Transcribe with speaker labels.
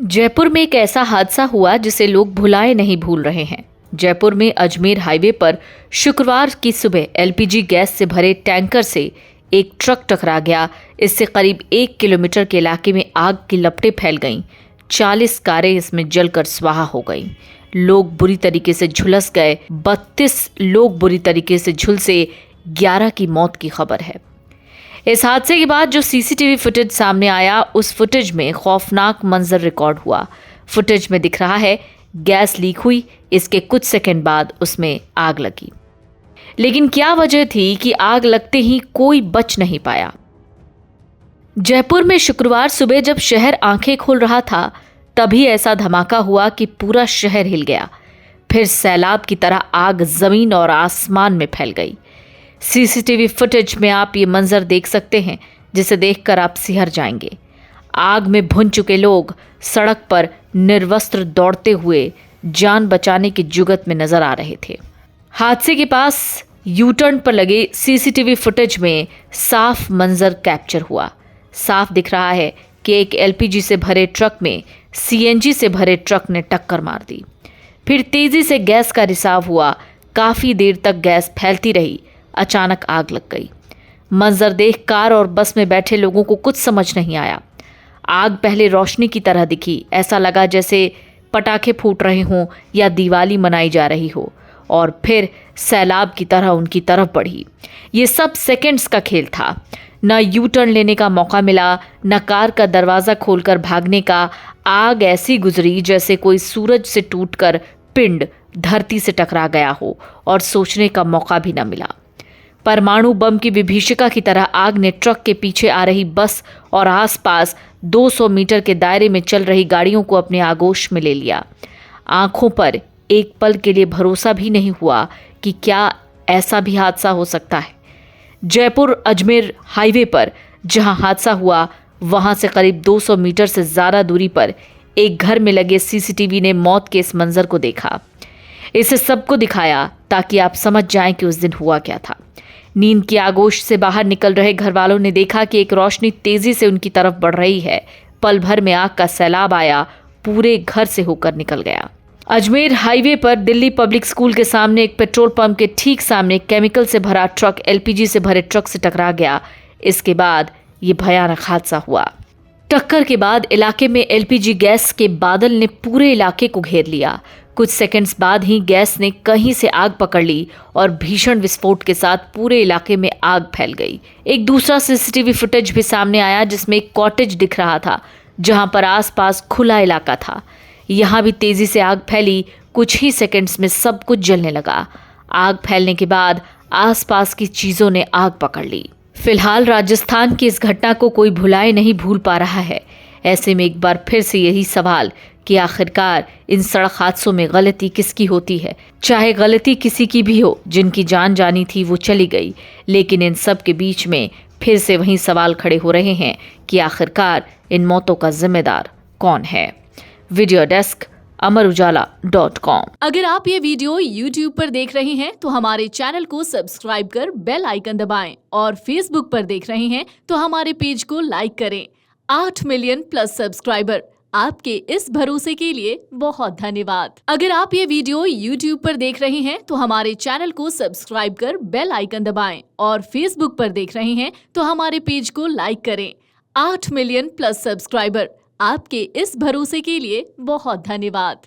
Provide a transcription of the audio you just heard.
Speaker 1: जयपुर में एक ऐसा हादसा हुआ जिसे लोग भुलाए नहीं भूल रहे हैं। जयपुर में अजमेर हाईवे पर शुक्रवार की सुबह एलपीजी गैस से भरे टैंकर से एक ट्रक टकरा गया। इससे करीब 1 किलोमीटर के इलाके में आग की लपटें फैल गईं। 40 कारें इसमें जलकर स्वाहा हो गईं। लोग बुरी तरीके से झुलस गए। 32 लोग बुरी तरीके से झुलसे। 11 की मौत की खबर है। इस हादसे के बाद जो सीसीटीवी फुटेज सामने आया, उस फुटेज में खौफनाक मंजर रिकॉर्ड हुआ। फुटेज में दिख रहा है गैस लीक हुई, इसके कुछ सेकंड बाद उसमें आग लगी। लेकिन क्या वजह थी कि आग लगते ही कोई बच नहीं पाया। जयपुर में शुक्रवार सुबह जब शहर आंखें खोल रहा था, तभी ऐसा धमाका हुआ कि पूरा शहर हिल गया। फिर सैलाब की तरह आग जमीन और आसमान में फैल गई। सीसीटीवी फुटेज में आप ये मंजर देख सकते हैं, जिसे देखकर आप सिहर जाएंगे। आग में भुन चुके लोग सड़क पर निर्वस्त्र दौड़ते हुए जान बचाने की जुगत में नजर आ रहे थे। हादसे के पास यू टर्न पर लगे सीसीटीवी फुटेज में साफ मंजर कैप्चर हुआ। साफ दिख रहा है कि एक एलपीजी से भरे ट्रक में सीएनजी से भरे ट्रक ने टक्कर मार दी। फिर तेजी से गैस का रिसाव हुआ। काफी देर तक गैस फैलती रही। अचानक आग लग गई। मंजर देख कार और बस में बैठे लोगों को कुछ समझ नहीं आया। आग पहले रोशनी की तरह दिखी। ऐसा लगा जैसे पटाखे फूट रहे हों या दिवाली मनाई जा रही हो, और फिर सैलाब की तरह उनकी तरफ बढ़ी। ये सब सेकंड्स का खेल था। न यू टर्न लेने का मौका मिला, न कार का दरवाज़ा खोलकर भागने का। आग ऐसी गुजरी जैसे कोई सूरज से टूटकर पिंड धरती से टकरा गया हो, और सोचने का मौका भी न मिला। परमाणु बम की विभीषिका की तरह आग ने ट्रक के पीछे आ रही बस और आसपास 200 मीटर के दायरे में चल रही गाड़ियों को अपने आगोश में ले लिया। आंखों पर एक पल के लिए भरोसा भी नहीं हुआ कि क्या ऐसा भी हादसा हो सकता है। जयपुर अजमेर हाईवे पर जहां हादसा हुआ, वहां से करीब 200 मीटर से ज़्यादा दूरी पर एक घर में लगे सीसीटीवी ने मौत के इस मंजर को देखा। इसे सबको दिखाया ताकि आप समझ जाएं कि उस दिन हुआ क्या था। नींद की आगोश से बाहर निकल रहे घर वालों ने देखा कि एक रोशनी तेजी से उनकी तरफ बढ़ रही है। पल भर में आग का सैलाब आया, पूरे घर से होकर निकल गया। अजमेर हाईवे पर दिल्ली पब्लिक स्कूल के सामने एक पेट्रोल पंप के ठीक सामने केमिकल से भरा ट्रक एलपीजी से भरे ट्रक से टकरा गया। इसके बाद ये भयानक हादसा हुआ। टक्कर के बाद इलाके में एलपीजी गैस के बादल ने पूरे इलाके को घेर लिया। कुछ सेकंड्स बाद ही गैस ने कहीं से आग पकड़ ली और भीषण विस्फोट के साथ पूरे इलाके में आग फैल गई। एक दूसरा सीसीटीवी फुटेज भी सामने आया, जिसमें एक कॉटेज दिख रहा था, जहां पर आसपास खुला इलाका था। यहां भी तेजी से आग फैली। कुछ ही सेकंड्स में सब कुछ जलने लगा। आग फैलने के बाद आसपास की चीजों ने आग पकड़ ली। फिलहाल राजस्थान की इस घटना को कोई भुलाए नहीं भूल पा रहा है। ऐसे में एक बार फिर से यही सवाल कि आखिरकार इन सड़क हादसों में गलती किसकी होती है। चाहे गलती किसी की भी हो, जिनकी जान जानी थी वो चली गई, लेकिन इन सब के बीच में फिर से वही सवाल खड़े हो रहे हैं कि आखिरकार इन मौतों का जिम्मेदार कौन है। Video desk amarujala.com।
Speaker 2: अगर आप ये वीडियो YouTube पर देख रहे हैं तो हमारे चैनल को सब्सक्राइब कर बेल आइकन दबाएं, और Facebook पर देख रहे हैं तो हमारे पेज को लाइक करें। 8 मिलियन प्लस सब्सक्राइबर, आपके इस भरोसे के लिए बहुत धन्यवाद। अगर आप ये वीडियो YouTube पर देख रहे हैं तो हमारे चैनल को सब्सक्राइब कर बेल आइकन दबाएं, और Facebook पर देख रहे हैं तो हमारे पेज को लाइक करें। 8 मिलियन प्लस सब्सक्राइबर, आपके इस भरोसे के लिए बहुत धन्यवाद।